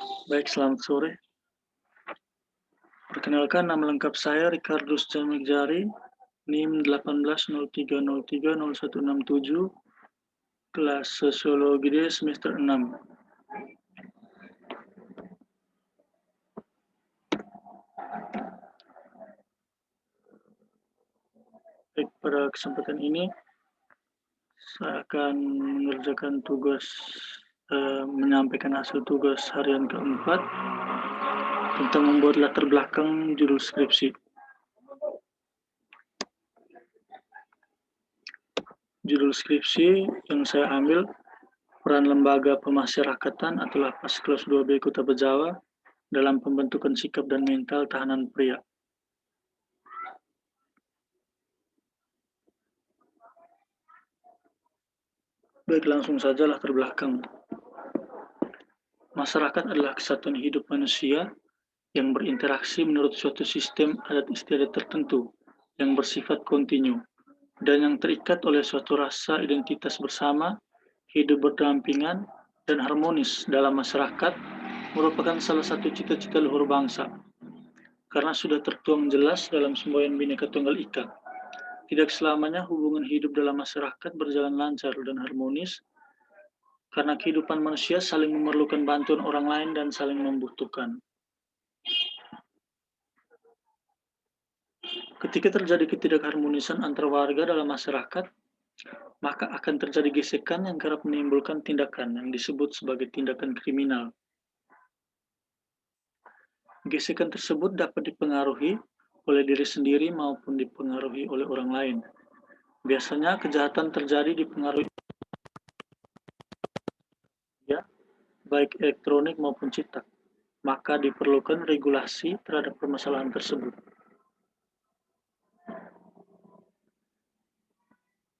Baik, selamat sore. Perkenalkan, nama lengkap saya Ricardus Jamigjari, NIM 1803030167, kelas Sosiologi D semester 6. Baik, pada kesempatan ini saya akan mengerjakan tugas menyampaikan hasil tugas harian keempat tentang membuat latar belakang judul skripsi. Judul skripsi yang saya ambil peran lembaga pemasyarakatan atau lapas kelas 2B Kota Bejawa dalam pembentukan sikap dan mental tahanan pria. Baik, langsung saja latar belakang. Masyarakat adalah kesatuan hidup manusia yang berinteraksi menurut suatu sistem adat istiadat tertentu yang bersifat kontinu dan yang terikat oleh suatu rasa identitas bersama, hidup berdampingan, dan harmonis dalam masyarakat merupakan salah satu cita-cita luhur bangsa. Karena sudah tertuang jelas dalam semboyan Bhinneka Tunggal Ika, tidak selamanya hubungan hidup dalam masyarakat berjalan lancar dan harmonis, karena kehidupan manusia saling memerlukan bantuan orang lain dan saling membutuhkan. Ketika terjadi ketidakharmonisan antar warga dalam masyarakat, maka akan terjadi gesekan yang kerap menimbulkan tindakan yang disebut sebagai tindakan kriminal. Gesekan tersebut dapat dipengaruhi oleh diri sendiri maupun dipengaruhi oleh orang lain. Biasanya kejahatan terjadi dipengaruhi ya, baik elektronik maupun cetak. Maka diperlukan regulasi terhadap permasalahan tersebut.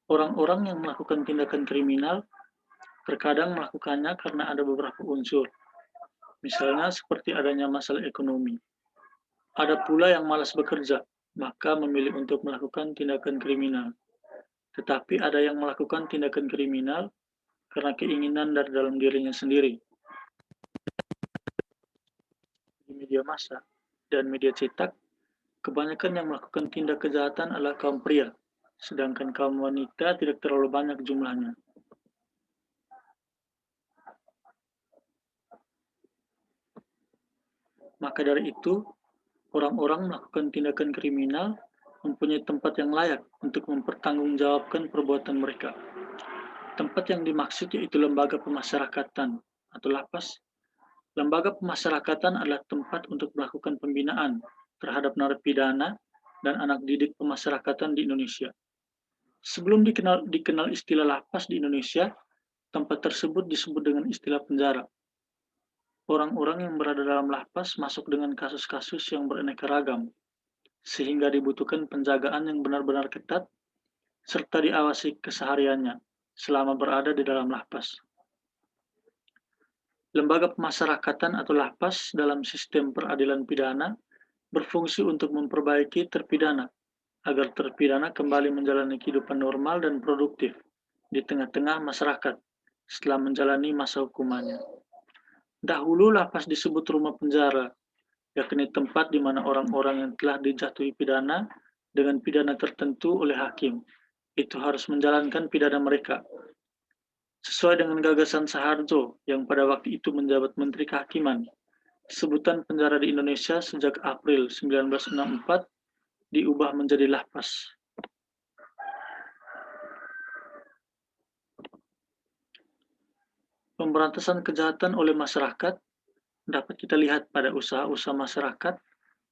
Orang-orang yang melakukan tindakan kriminal terkadang melakukannya karena ada beberapa unsur, misalnya seperti adanya masalah ekonomi. Ada pula yang malas bekerja, maka memilih untuk melakukan tindakan kriminal. Tetapi ada yang melakukan tindakan kriminal karena keinginan dari dalam dirinya sendiri. Di media massa dan media cetak, kebanyakan yang melakukan tindak kejahatan adalah kaum pria, sedangkan kaum wanita tidak terlalu banyak jumlahnya. Maka dari itu, orang-orang melakukan tindakan kriminal mempunyai tempat yang layak untuk mempertanggungjawabkan perbuatan mereka. Tempat yang dimaksud yaitu lembaga pemasyarakatan atau lapas. Lembaga pemasyarakatan adalah tempat untuk melakukan pembinaan terhadap narapidana dan anak didik pemasyarakatan di Indonesia. Sebelum dikenal istilah lapas di Indonesia, tempat tersebut disebut dengan istilah penjara. Orang-orang yang berada dalam lapas masuk dengan kasus-kasus yang beraneka ragam, sehingga dibutuhkan penjagaan yang benar-benar ketat serta diawasi kesehariannya selama berada di dalam lapas. Lembaga pemasyarakatan atau lapas dalam sistem peradilan pidana berfungsi untuk memperbaiki terpidana agar terpidana kembali menjalani kehidupan normal dan produktif di tengah-tengah masyarakat setelah menjalani masa hukumannya. Dahulu lapas disebut rumah penjara, yakni tempat di mana orang-orang yang telah dijatuhi pidana dengan pidana tertentu oleh hakim itu harus menjalankan pidana mereka. Sesuai dengan gagasan Soeharto yang pada waktu itu menjabat Menteri Kehakiman, sebutan penjara di Indonesia sejak April 1964 diubah menjadi lapas. Pemberantasan kejahatan oleh masyarakat dapat kita lihat pada usaha-usaha masyarakat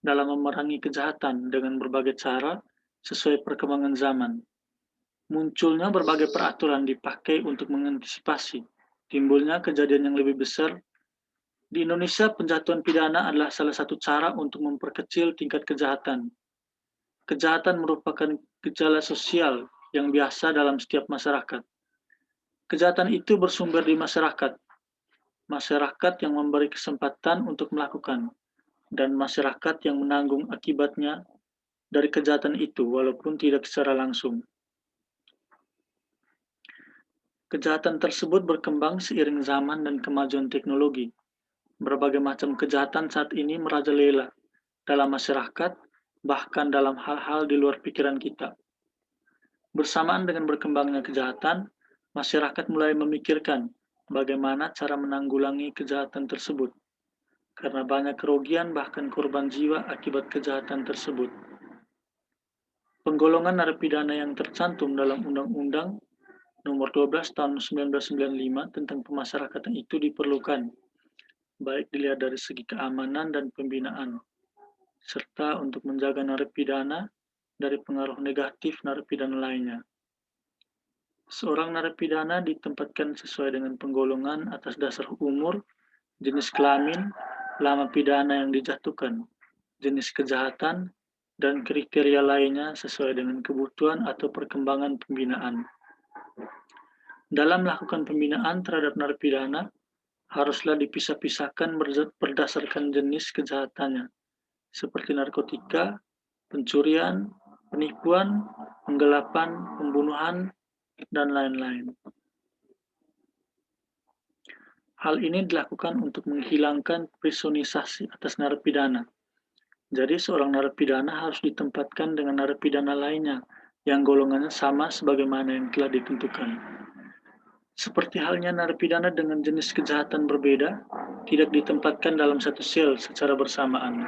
dalam memerangi kejahatan dengan berbagai cara sesuai perkembangan zaman. Munculnya berbagai peraturan dipakai untuk mengantisipasi timbulnya kejadian yang lebih besar. Di Indonesia, penjatuhan pidana adalah salah satu cara untuk memperkecil tingkat kejahatan. Kejahatan merupakan gejala sosial yang biasa dalam setiap masyarakat. Kejahatan itu bersumber di masyarakat. Masyarakat yang memberi kesempatan untuk melakukan, dan masyarakat yang menanggung akibatnya dari kejahatan itu walaupun tidak secara langsung. Kejahatan tersebut berkembang seiring zaman dan kemajuan teknologi. Berbagai macam kejahatan saat ini merajalela dalam masyarakat, bahkan dalam hal-hal di luar pikiran kita. Bersamaan dengan berkembangnya kejahatan, masyarakat mulai memikirkan bagaimana cara menanggulangi kejahatan tersebut, karena banyak kerugian bahkan korban jiwa akibat kejahatan tersebut. Penggolongan narapidana yang tercantum dalam Undang-Undang Nomor 12 Tahun 1995 tentang pemasyarakatan itu diperlukan, baik dilihat dari segi keamanan dan pembinaan, serta untuk menjaga narapidana dari pengaruh negatif narapidana lainnya. Seorang narapidana ditempatkan sesuai dengan penggolongan atas dasar umur, jenis kelamin, lama pidana yang dijatuhkan, jenis kejahatan, dan kriteria lainnya sesuai dengan kebutuhan atau perkembangan pembinaan. Dalam melakukan pembinaan terhadap narapidana, haruslah dipisah-pisahkan berdasarkan jenis kejahatannya, seperti narkotika, pencurian, penipuan, penggelapan, pembunuhan, dan lain-lain. Hal ini dilakukan untuk menghilangkan personisasi atas narapidana. Jadi seorang narapidana harus ditempatkan dengan narapidana lainnya yang golongannya sama sebagaimana yang telah ditentukan. Seperti halnya narapidana dengan jenis kejahatan berbeda, tidak ditempatkan dalam satu sel secara bersamaan.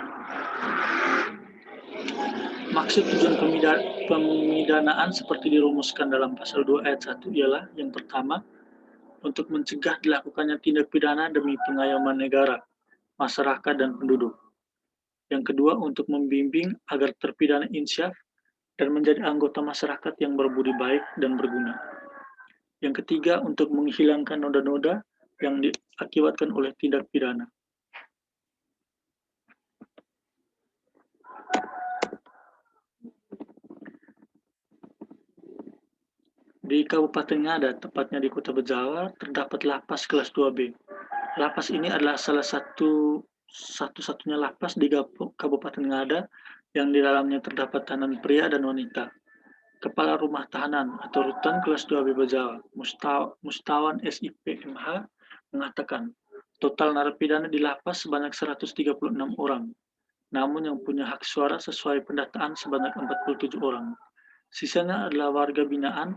Maksud tujuan pemidanaan seperti dirumuskan dalam pasal 2 ayat 1 ialah yang pertama, untuk mencegah dilakukannya tindak pidana demi pengayoman negara, masyarakat, dan penduduk. Yang kedua, untuk membimbing agar terpidana insyaf dan menjadi anggota masyarakat yang berbudi baik dan berguna. Yang ketiga, untuk menghilangkan noda-noda yang diakibatkan oleh tindak pidana. Di Kabupaten Ngada, tepatnya di Kota Bejawa, terdapat lapas kelas 2B. Lapas ini adalah salah satu-satunya lapas di Kabupaten Ngada yang di dalamnya terdapat tahanan pria dan wanita. Kepala Rumah Tahanan atau Rutan kelas 2B Bejawa, Mustawan SIP MH, mengatakan total narapidana di lapas sebanyak 136 orang, namun yang punya hak suara sesuai pendataan sebanyak 47 orang. Sisanya adalah warga binaan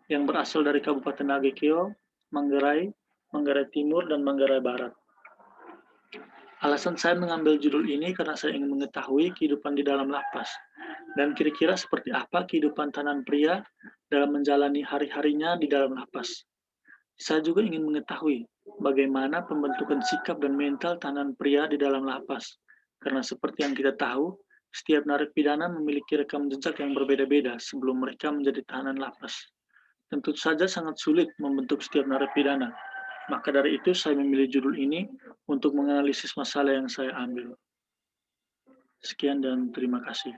yang berasal dari Kabupaten Nagekeo, Manggarai, Manggarai Timur, dan Manggarai Barat. Alasan saya mengambil judul ini karena saya ingin mengetahui kehidupan di dalam lapas, dan kira-kira seperti apa kehidupan tahanan pria dalam menjalani hari-harinya di dalam lapas. Saya juga ingin mengetahui bagaimana pembentukan sikap dan mental tahanan pria di dalam lapas, karena seperti yang kita tahu, setiap narapidana memiliki rekam jejak yang berbeda-beda sebelum mereka menjadi tahanan lapas. Tentu saja sangat sulit membentuk setiap narapidana. Maka dari itu saya memilih judul ini untuk menganalisis masalah yang saya ambil. Sekian dan terima kasih.